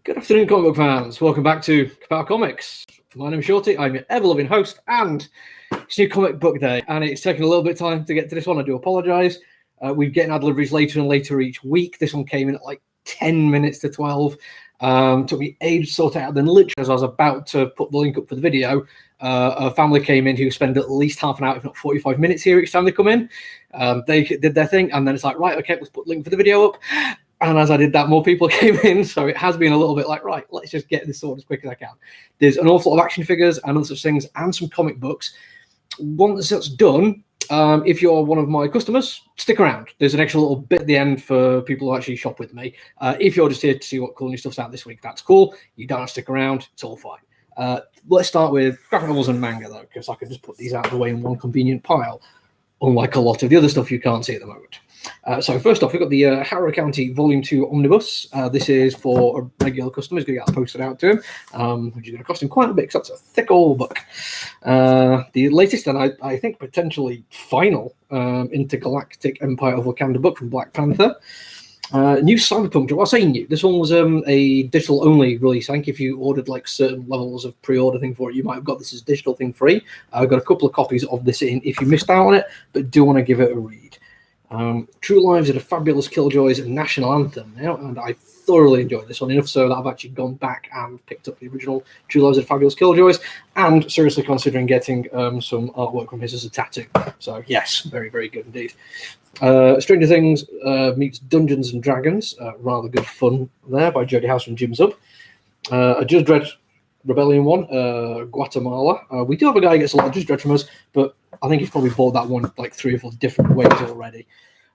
Good afternoon, comic book fans. Welcome back to Ka-Pow Comics. My name is Shorty. I'm your ever-loving host, and it's new comic book day, and it's taken a little bit of time to get to this one. I do apologise. We're getting our deliveries later and later each week. This one came in at like 10 minutes to 12. Took me ages to sort it out. Then literally as I was about to put the link up for the video, a family came in who spend at least half an hour, if not 45 minutes here each time they come in. They did their thing, and then it's like, right, okay, let's put the link for the video up. And as I did that, more people came in, so it has been a little bit like, right, let's just get this sorted as quick as I can. There's an awful lot of action figures and other such things, and some comic books. Once that's done, if you're one of my customers, stick around. There's an extra little bit at the end for people who actually shop with me. If you're just here to see what cool new stuff's out this week, that's cool. You don't have to stick around. It's all fine. Let's start with graphic novels and manga, though, because I can just put these out of the way in one convenient pile, unlike a lot of the other stuff you can't see at the moment. So first off, we've got the Harrow County Volume 2 Omnibus. This is for a regular customer. He's going to get posted out to him, which is going to cost him quite a bit, because that's a thick old book. The latest, and I think potentially final, intergalactic Empire of Wakanda book from Black Panther. New Cyberpunk. Well, I say new. This one was a digital-only release. I think if you ordered like certain levels of pre-order thing for it, you might have got this as digital thing free. I've got a couple of copies of this in if you missed out on it, but do want to give it a read. True Lives are a Fabulous Killjoys national anthem now, and I thoroughly enjoyed this one, enough so that I've actually gone back and picked up the original True Lives of Fabulous Killjoys, and seriously considering getting some artwork from his as a tattoo. So yes, very, very good indeed. Stranger Things meets Dungeons and Dragons, rather good fun there by Jodie House and Jim Zub. A Judge Dredd Rebellion one, Guatemala. We do have a guy who gets a lot of Judge Dredd from us, but I think he's probably bought that one like 3 or 4 different ways already.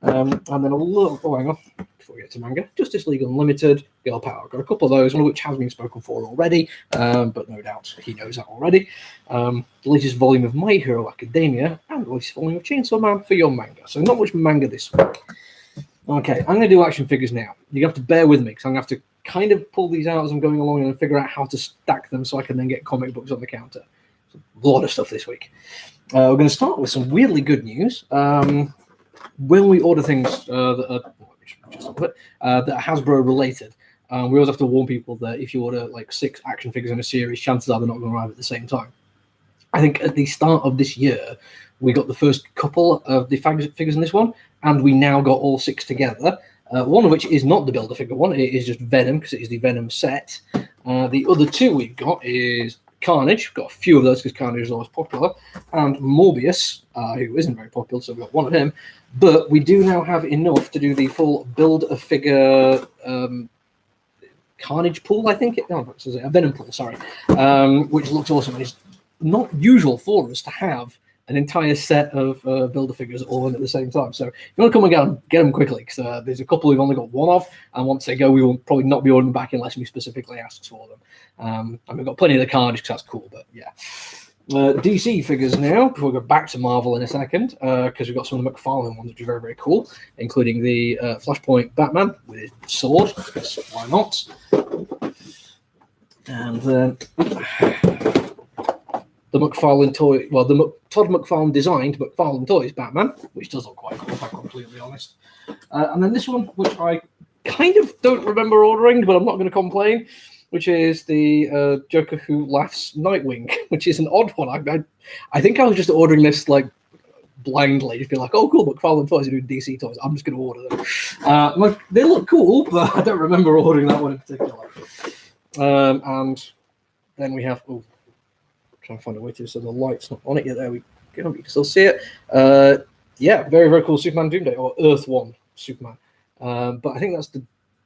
And then a little, hang on, before we get to manga, Justice League Unlimited, Girl Power. Got a couple of those, one of which has been spoken for already, but no doubt he knows that already. The latest volume of My Hero Academia, and the latest volume of Chainsaw Man for your manga. So not much manga this week. Okay, I'm going to do action figures now. You're going to have to bear with me, because I'm going to have to kind of pull these out as I'm going along and figure out how to stack them so I can then get comic books on the counter. A lot of stuff this week. We're going to start with some weirdly good news. When we order things that are Hasbro related, we always have to warn people that if you order like 6 action figures in a series, chances are they're not going to arrive at the same time. I think at the start of this year, we got the first couple of the figures in this one, and we now got all 6 together. One of which is not the Build-A-Figure one, it is just Venom, because it is the Venom set. The other 2 we've got is Carnage. We've got a few of those because Carnage is always popular, and Morbius, who isn't very popular, so we've got one of him. But we do now have enough to do the full Build-A-Figure Carnage pool, I think. A Venom pool, sorry, which looks awesome. And it's not usual for us to have an entire set of Build-A-Figures all in at the same time. So if you want to come and get them quickly, because there's a couple we've only got one of, and once they go, we will probably not be ordering them back unless we specifically ask for them. And we've got plenty of the Carnage, because that's cool, but yeah. DC figures now, before we go back to Marvel in a second, because we've got some of the McFarlane ones, which are very, very cool, including the Flashpoint Batman with his sword, because why not? And then the McFarlane toy, well, the Todd McFarlane designed McFarlane Toys Batman, which does look quite cool, if I'm completely honest. And then this one, which I kind of don't remember ordering, but I'm not going to complain, which is the Joker Who Laughs Nightwing, which is an odd one. I think I was just ordering this like blindly, just be like, oh cool, McFarlane Toys are doing DC toys, I'm just going to order them. They look cool, but I don't remember ordering that one in particular. And then we have, trying to find a way to, so the light's not on it yet. There we go, you can still see it. Yeah, very, very cool Superman Doomsday, or Earth 1 Superman. But I think that's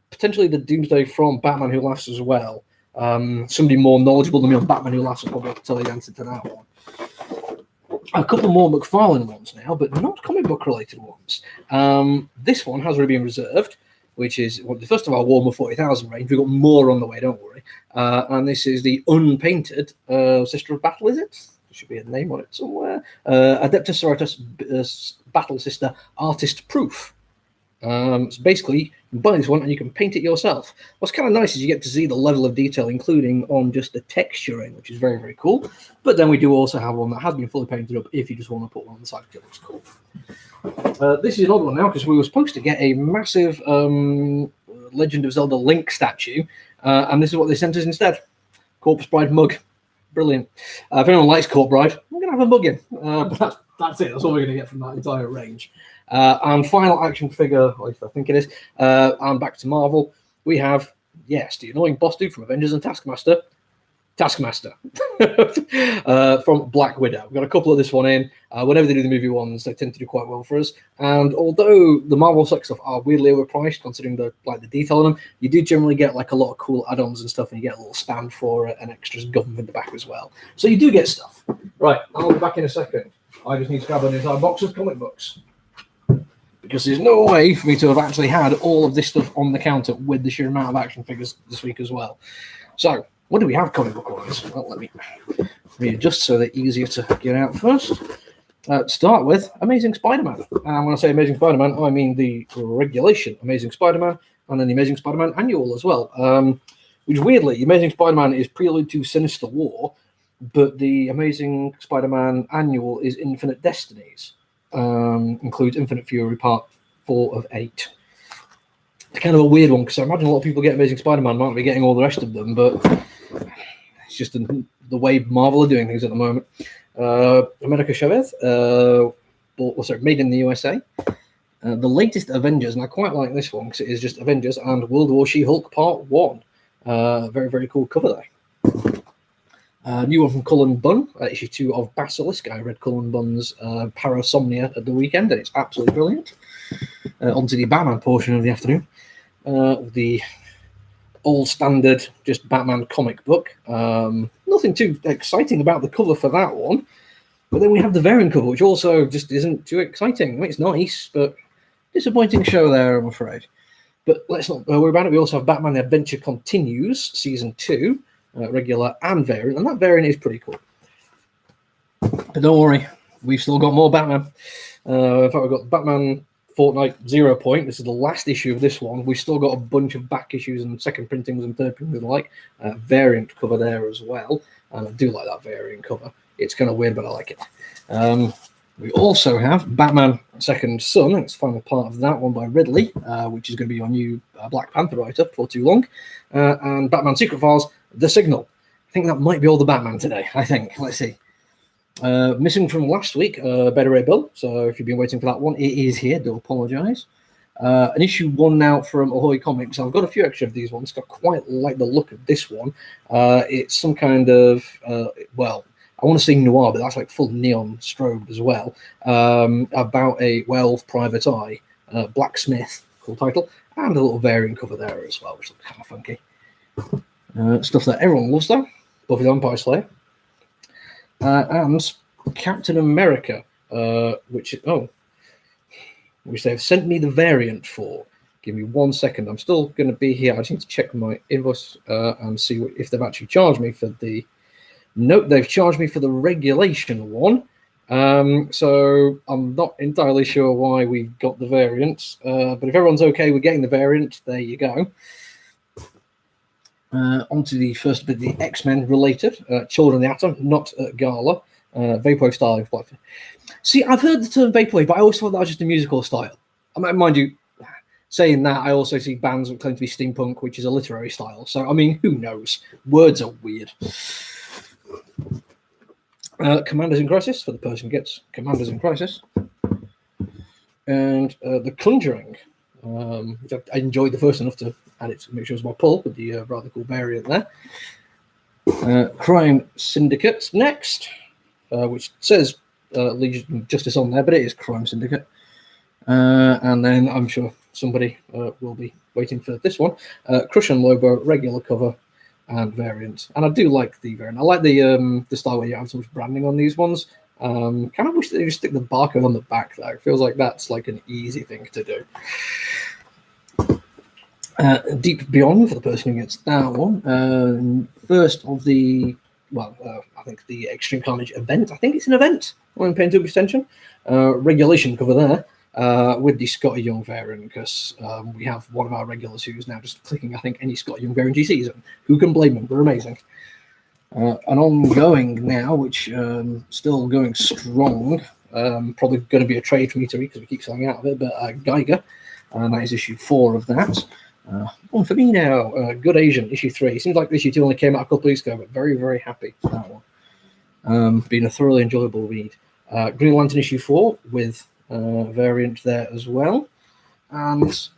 potentially the Doomsday from Batman Who Laughs as well. Somebody more knowledgeable than me on Batman Who Laughs will probably have to tell you the answer to that one. A couple more McFarlane ones now, but not comic book related ones. This one has already been reserved, which is the first of our Warhammer 40,000 range. We've got more on the way, don't worry. And this is the unpainted Sister of Battle, is it? There should be a name on it somewhere. Adeptus Sororitas Battle Sister Artist Proof. So basically, you can buy this one and you can paint it yourself. What's kind of nice is you get to see the level of detail, including on just the texturing, which is very, very cool. But then we do also have one that has been fully painted up if you just want to put one on the side because it looks cool. This is another one now because we were supposed to get a massive Legend of Zelda Link statue, and this is what they sent us instead. Corpse Bride mug. Brilliant. If anyone likes Corpse Bride, I'm going to have a mug in. But that's it. That's all we're going to get from that entire range. And final action figure, at least I think it is, and back to Marvel, we have, yes, the annoying boss dude from Avengers and Taskmaster from Black Widow. We've got a couple of this one in. Whenever they do the movie ones, they tend to do quite well for us. And although the Marvel sex stuff are weirdly overpriced, considering the detail in them, you do generally get like a lot of cool add-ons and stuff, and you get a little stand for an extras government in the back as well. So you do get stuff. Right, I'll be back in a second. I just need to grab an entire box of comic books, because there's no way for me to have actually had all of this stuff on the counter with the sheer amount of action figures this week as well. So, what do we have comic book-wise? Well, let me readjust so they're easier to get out first. Start with Amazing Spider-Man. And when I say Amazing Spider-Man, I mean the regulation Amazing Spider-Man, and then the Amazing Spider-Man annual as well. Which, weirdly, Amazing Spider-Man is prelude to Sinister War, but the Amazing Spider-Man annual is Infinite Destinies. Includes Infinite Fury Part 4 of 8. It's kind of a weird one, because I imagine a lot of people get Amazing Spider-Man might be getting all the rest of them, but it's just the way Marvel are doing things at the moment. America Chavez, made in the USA. The latest Avengers, and I quite like this one because it is just Avengers and World War She-Hulk Part 1. Very, very cool cover there. New one from Cullen Bunn, issue 2 of Basilisk. I read Cullen Bunn's Parasomnia at the weekend, and it's absolutely brilliant. Onto the Batman portion of the afternoon. The old standard, just Batman comic book. Nothing too exciting about the cover for that one. But then we have the variant cover, which also just isn't too exciting. I mean, it's nice, but disappointing show there, I'm afraid. But let's not worry about it. We also have Batman The Adventure Continues, Season 2. Regular and variant, and that variant is pretty cool. But don't worry, we've still got more Batman. In fact, we've got Batman Fortnite 0 Point. This is the last issue of this one. We've still got a bunch of back issues and second printings and third printings and like variant cover there as well. And I do like that variant cover. It's kind of weird, but I like it. We also have Batman Second Son. It's the final part of that one by Ridley, which is going to be your new Black Panther writer before too long. And Batman Secret Files, The Signal. I think that might be all the Batman today, I think. Let's see. Missing from last week, Better Ray Bill. So if you've been waiting for that one, it is here. Do apologise. An issue 1 now from Ahoy Comics. I've got a few extra of these ones. I quite like the look of this one. It's some kind of, I want to say noir, but that's like full neon strobe as well. About a werewolf private eye, blacksmith, cool title, and a little variant cover there as well, which looks kind of funky. Stuff that everyone loves though, Buffy the Vampire Slayer, and Captain America, which they've sent me the variant for. Give me 1 second. I'm still going to be here. I just need to check my invoice and see if they've actually charged me for the. Nope, they've charged me for the regulation one. So I'm not entirely sure why we got the variant. But if everyone's okay with getting the variant, there you go. Onto the first bit, the X-Men related. Children of the Atom, not at Gala. Vaporwave style. See, I've heard the term Vaporwave, but I always thought that was just a musical style. I mean, mind you, saying that, I also see bands that claim to be steampunk, which is a literary style. So, I mean, who knows? Words are weird. Commanders in Crisis, for the person who gets Commanders in Crisis. And The Conjuring, which I enjoyed the first enough to add it to make sure it was my pull with the rather cool variant there. Crime Syndicate next, which says Legion of Justice on there, but it is Crime Syndicate. And then I'm sure somebody will be waiting for this one. Crush and Lobo, regular cover and variant. And I do like the variant. I like the style where you have so much branding on these ones. Kind of wish they just stick the barcode on the back though. It feels like that's like an easy thing to do. Deep Beyond, for the person who gets that one. First of the, I think the Extreme Carnage event. I think it's an event. I'm paying too much attention. Regulation cover there. With the Scotty Young variant, because we have one of our regulars who's now just clicking, I think, any Scotty Young variant he sees. And who can blame them? They're amazing. An ongoing now, which still going strong. Probably going to be a trade for me to read because we keep selling out of it. But Geiger, and that is issue 4 of that. One for me now. Good Asian, issue 3. Seems like issue 2 only came out a couple of weeks ago, but very, very happy for that one. Been a thoroughly enjoyable read. Green Lantern issue 4 with variant there as well. And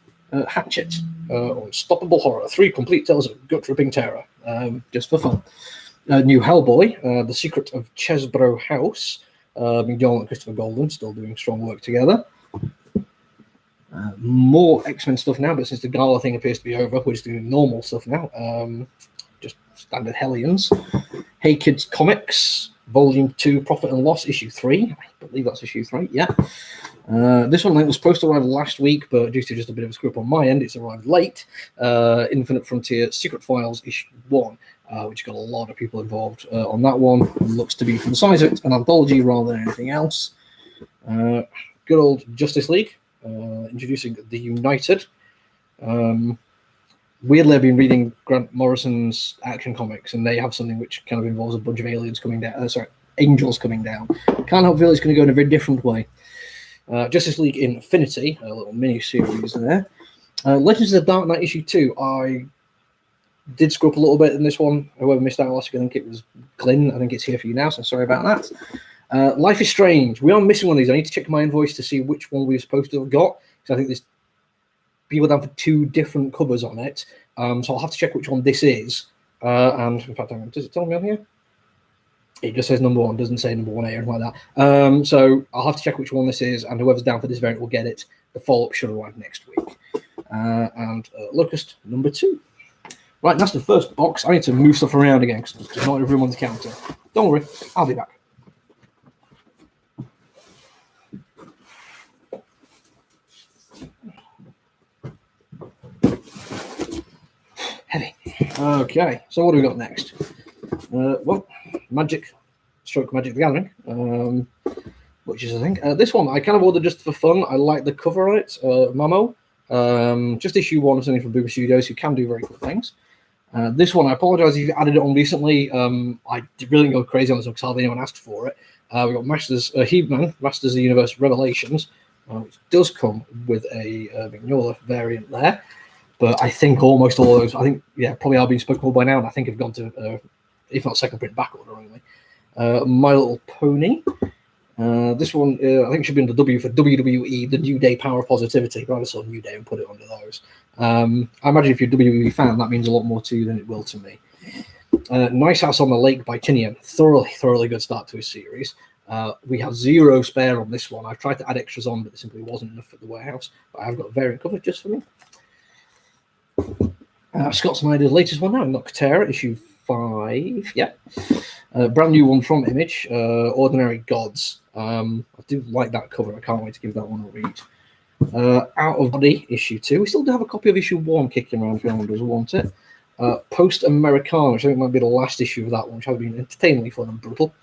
Hatchet, Unstoppable Horror, 3 complete tales of gut-ripping terror, just for fun. New Hellboy, The Secret of Chesbro House, McDonald and Christopher Golden still doing strong work together. More X-Men stuff now, but since the Gala thing appears to be over, we're just doing normal stuff now. Just standard Hellions. Hey Kids Comics, Volume 2, Profit and Loss, Issue 3. I believe that's Issue 3, yeah. This one I think was supposed to arrive last week, but due to just a bit of a screw up on my end, it's arrived late. Infinite Frontier Secret Files, Issue 1, which got a lot of people involved on that one. It looks to be, from the size of it, an anthology rather than anything else. Good old Justice League. Introducing the United. Weirdly, I've been reading Grant Morrison's Action Comics, and they have something which kind of involves a bunch of aliens coming down. Angels coming down. Can't help feel it's going to go in a very different way. Justice League Infinity, a little mini series there. Legends of the Dark Knight issue 2. I did screw up a little bit in this one. Whoever missed out last week, I think it was Glyn. I think it's here for you now, so sorry about that. Life is Strange. We are missing one of these. I need to check my invoice to see which one we were supposed to have got, because I think there's people down for 2 different covers on it. So I'll have to check which one this is. And in fact, does it tell me on here? It just says number 1, doesn't say number 1A or anything like that. So I'll have to check which one this is, and whoever's down for this variant will get it. The follow-up should arrive next week. And Locust number 2. Right, that's the first box. I need to move stuff around again because there's not everyone's counter. Don't worry, I'll be back. Heavy. Okay, so what do we got next? Well, Magic the Gathering, which is, I think, this one I kind of ordered just for fun. I like the cover on it, Mamo. Just issue 1 of something from Boomer Studios, who can do very cool things. This one, I apologize if you added it on recently. I really didn't go crazy on this one because hardly anyone asked for it. We got He-Man, Masters of the Universe Revelations, which does come with a Mignola variant there. But I think almost all of those, probably are being spoken for by now, and I think have gone to, if not second print, back order only. My Little Pony. This one, I think should be under W for WWE, the New Day Power of Positivity. But I just saw New Day and put it under those. I imagine if you're a WWE fan, that means a lot more to you than it will to me. Nice House on the Lake by Tinian. Thoroughly good start to his series. We have 0 spare on this one. I've tried to add extras on, but it simply wasn't enough at the warehouse. But I've got a variant cover just for me. Scott Snyder's latest one now, Noctera, issue 5. Yeah. Brand new one from Image, Ordinary Gods. I do like that cover. I can't wait to give that one a read. Out of Body, issue 2. We still do have a copy of issue 1 kicking around if anyone does want it. Post Americana, which I think might be the last issue of that one, which has been entertainingly fun and brutal.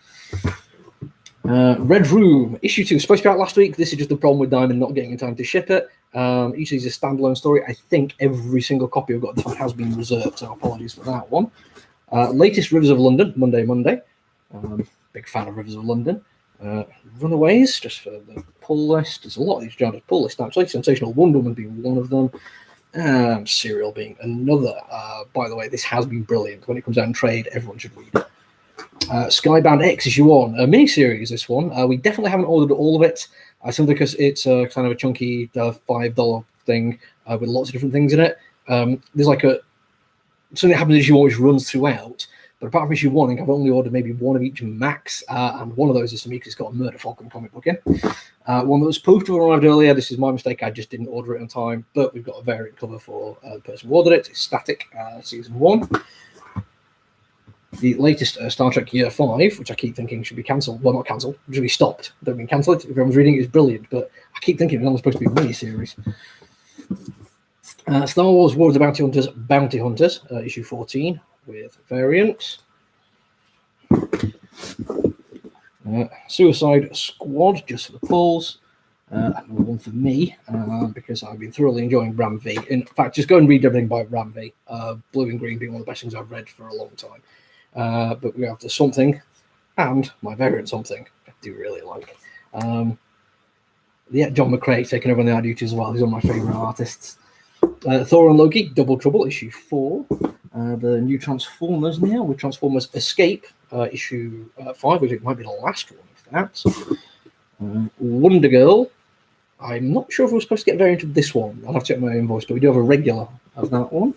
Red Room, issue 2. Supposed to be out last week. This is just the problem with Diamond not getting in time to ship it. Each of these is a standalone story. I think every single copy I've got has been reserved, so apologies for that one. Latest Rivers of London, Monday. Big fan of Rivers of London. Runaways, just for the pull list. There's a lot of these genres pull list actually. Sensational Wonder Woman being one of them. Serial being another. By the way, this has been brilliant. When it comes out in trade, everyone should read it. Skybound X issue 1, a mini-series, this one. We definitely haven't ordered all of it, simply because it's a kind of a chunky $5 thing with lots of different things in it. There's like something that happens in issue 1 which runs throughout, but apart from issue 1, I think I've only ordered maybe 1 of each max, and one of those is for me because it's got a Murder Falcon comic book in. One that was supposed to have arrived earlier. This is my mistake, I just didn't order it on time, but we've got a variant cover for the person who ordered it. It's Static, season 1. The latest Star Trek Year 5, which I keep thinking should be cancelled. Well, not cancelled, it should be stopped. I don't mean cancelled. If everyone's reading it, it's brilliant, but I keep thinking it's only supposed to be a mini-series. Star Wars War of the Bounty Hunters, issue 14, with variants. Suicide Squad, just for the pulls. Another one for me, because I've been thoroughly enjoying Ram V. In fact, just go and read everything by Ram V. Blue and Green being one of the best things I've read for a long time. But we have the Something and my variant Something I do really like. John McCrae taking over on the art duty as well. He's one of my favourite artists. Thor and Loki, Double Trouble, issue 4. The new Transformers now, with Transformers Escape, issue 5, which it might be the last one of that. Wonder Girl, I'm not sure if we're supposed to get a variant of this one. I'll have to check my invoice, but we do have a regular of that one.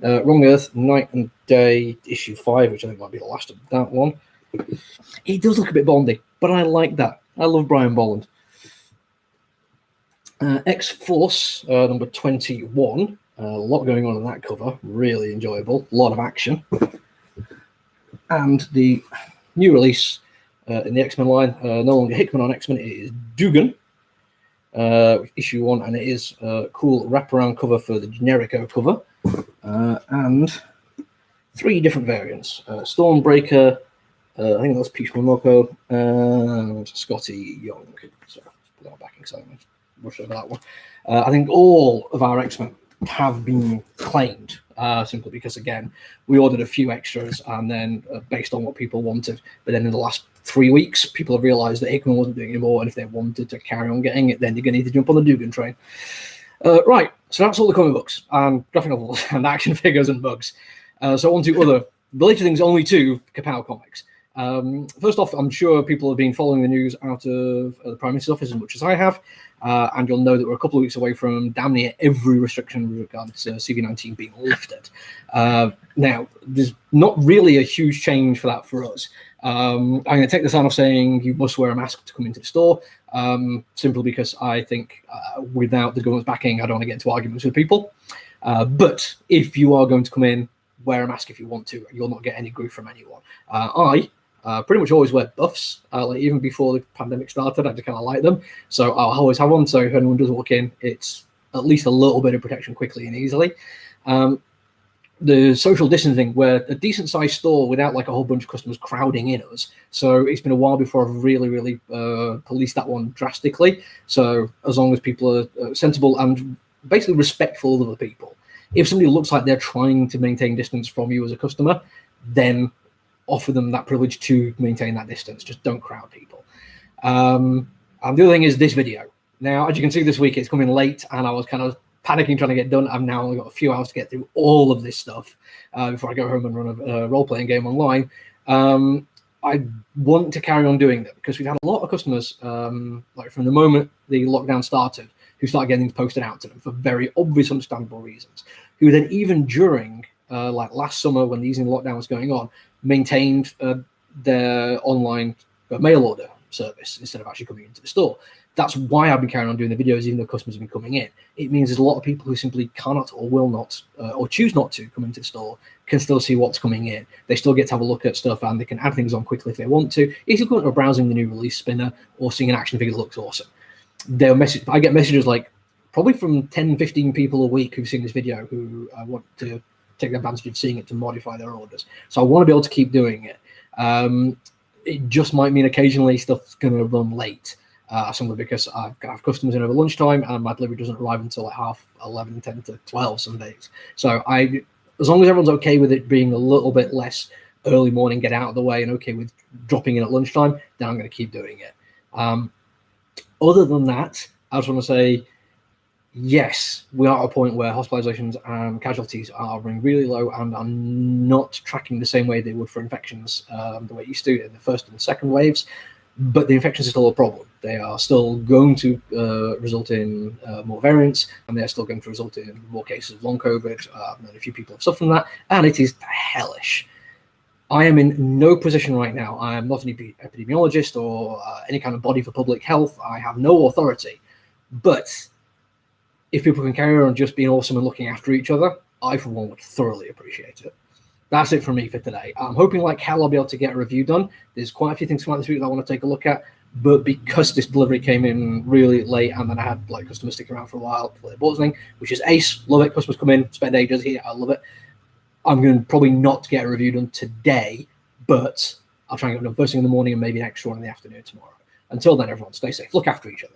Wrong Earth, Night and Day, issue 5, which I think might be the last of that one. It does look a bit Bondy, but I like that. I love Brian Bolland. X-Force, number 21. A lot going on in that cover. Really enjoyable. A lot of action. And the new release in the X-Men line, no longer Hickman on X-Men, it is Dugan, issue 1, and it is a cool wraparound cover for the Generico cover. And 3 different variants. Stormbreaker, I think that's Peach Momoko, and Scotty Young. So, put that back because I'm rush over that one. I think all of our X-Men have been claimed, simply because, again, we ordered a few extras and then based on what people wanted. But then in the last 3 weeks, people have realized that Hickman wasn't doing it anymore, and if they wanted to carry on getting it, then you're going to need to jump on the Dugan train. Right, so that's all the comic books and graphic novels and action figures and bugs. So on to other related things, only to Ka-Pow comics. First off, I'm sure people have been following the news out of the Prime Minister's office as much as I have, and you'll know that we're a couple of weeks away from damn near every restriction with regards to CV-19 being lifted. Now, there's not really a huge change for that for us. I'm going to take the sign off saying you must wear a mask to come into the store, simply because I think without the government's backing, I don't want to get into arguments with people. But if you are going to come in, wear a mask if you want to. You'll not get any grief from anyone. I pretty much always wear buffs. Like even before the pandemic started, I just kind of like them. So I'll always have one. So if anyone does walk in, it's at least a little bit of protection quickly and easily. The social distancing, we're a decent sized store without like a whole bunch of customers crowding in us. So it's been a while before I've really policed that one drastically. So as long as people are sensible and basically respectful of other people. If somebody looks like they're trying to maintain distance from you as a customer, then offer them that privilege to maintain that distance. Just don't crowd people. And the other thing is this video. Now, as you can see this week, it's coming late, and I was kind of panicking trying to get done. I've now only got a few hours to get through all of this stuff before I go home and run a role-playing game online. I want to carry on doing that because we've had a lot of customers, like from the moment the lockdown started, who started getting things posted out to them for very obvious, understandable reasons, who then even during, like last summer when the easing lockdown was going on, maintained their online mail order service instead of actually coming into the store. That's why I've been carrying on doing the videos, even though customers have been coming in. It means there's a lot of people who simply cannot or will not or choose not to come into the store can still see what's coming in. They still get to have a look at stuff and they can add things on quickly if they want to. It's equivalent of browsing the new release spinner or seeing an action figure that looks awesome. I get messages like probably from 10, 15 people a week who've seen this video who want to take advantage of seeing it to modify their orders. So I want to be able to keep doing it. It just might mean occasionally stuff's going to run late. Simply because I've got customers in over lunchtime and my delivery doesn't arrive until like 11:30, 10 to 12 some days. So as long as everyone's okay with it being a little bit less early morning, get out of the way, and okay with dropping in at lunchtime, then I'm going to keep doing it. Other than that, I just want to say, yes, we are at a point where hospitalizations and casualties are running really low and are not tracking the same way they would for infections the way it used to in the first and second waves. But the infections are still a problem. They are still going to result in more variants, and they're still going to result in more cases of long COVID. And a few people have suffered from that, and it is hellish. I am in no position right now. I am not an epidemiologist or any kind of body for public health. I have no authority. But if people can carry on just being awesome and looking after each other, I, for one, would thoroughly appreciate it. That's it from me for today. I'm hoping like hell I'll be able to get a review done. There's quite a few things come out this week that I want to take a look at, but because this delivery came in really late and then I had like customers sticking around for a while before they bought something, which is ace, love it. Customers come in, spend ages here, I love it. I'm going to probably not get a review done today, but I'll try and get it done first thing in the morning and maybe an extra one in the afternoon tomorrow. Until then, everyone, stay safe, look after each other.